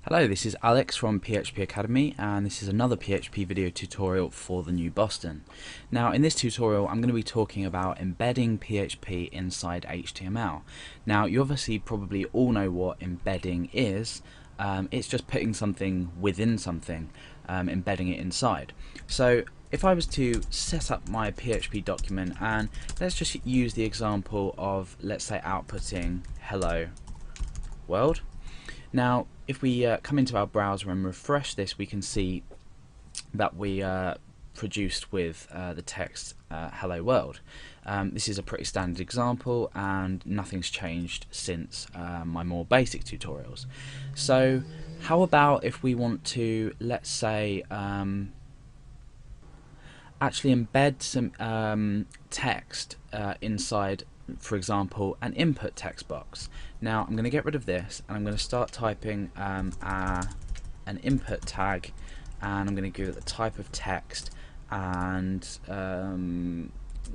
Hello, this is Alex from PHP Academy, and this is another PHP video tutorial for the new Boston. Now in this tutorial I'm going to be talking about embedding PHP inside HTML. Now you obviously probably all know what embedding is. It's just putting something within something, embedding it inside. So if I was to set up my PHP document, and let's just use the example of, let's say, outputting hello world. Now if we come into our browser and refresh this, we can see that we produced with the text hello world. This is a pretty standard example and nothing's changed since my more basic tutorials. So how about if we want to, let's say, actually embed some text inside, for example, an input text box. Now I'm going to get rid of this and I'm going to start typing an input tag, and I'm going to give it the type of text, and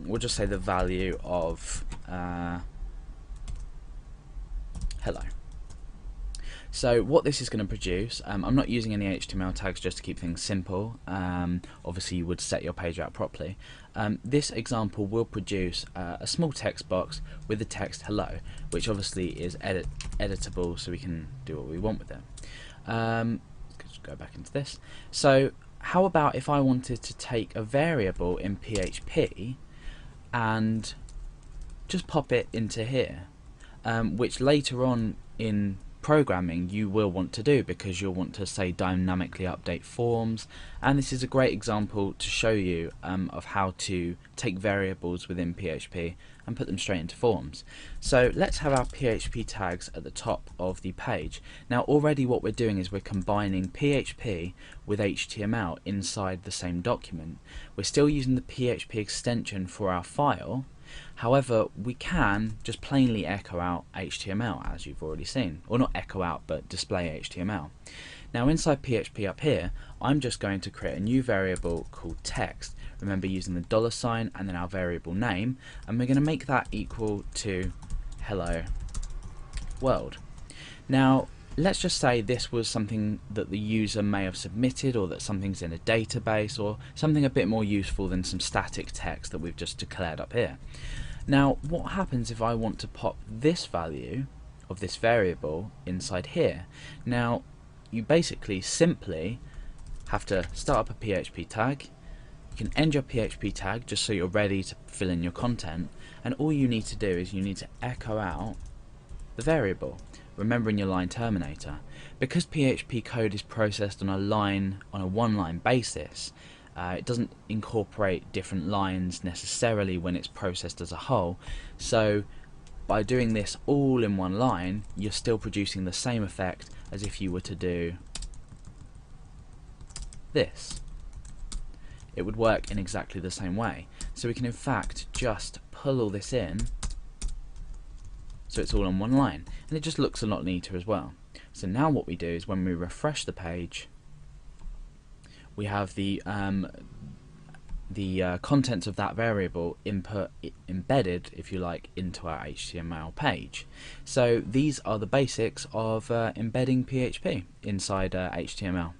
we'll just say the value of hello. So what this is going to produce, I'm not using any HTML tags just to keep things simple. Obviously you would set your page out properly. This example will produce a small text box with the text hello, which obviously is editable, so we can do what we want with it. Let's go back into this. So how about if I wanted to take a variable in PHP and just pop it into here, which later on in programming you will want to do, because you'll want to, say, dynamically update forms, and this is a great example to show you of how to take variables within PHP and put them straight into forms. So let's have our PHP tags at the top of the page. Now already what we're doing is we're combining PHP with HTML inside the same document. We're still using the PHP extension for our file. However, we can just plainly echo out HTML, as you've already seen, or not echo out, but display HTML. Now inside PHP up here, I'm just going to create a new variable called text. Remember, using the $ and then our variable name, and we're going to make that equal to hello world. Now let's just say this was something that the user may have submitted, or that something's in a database, or something a bit more useful than some static text that we've just declared up here. Now what happens if I want to pop this value of this variable inside here? Now you basically simply have to start up a PHP tag. You can end your PHP tag just so you're ready to fill in your content, and all you need to do is you need to echo out the variable, remembering your line terminator. Because PHP code is processed on a one-line basis, it doesn't incorporate different lines necessarily when it's processed as a whole. So by doing this all in one line, you're still producing the same effect as if you were to do this. It would work in exactly the same way. So we can in fact just pull all this in, so it's all on one line, and it just looks a lot neater as well. So now what we do is when we refresh the page, we have the contents of that variable embedded, if you like, into our HTML page. So these are the basics of embedding PHP inside HTML.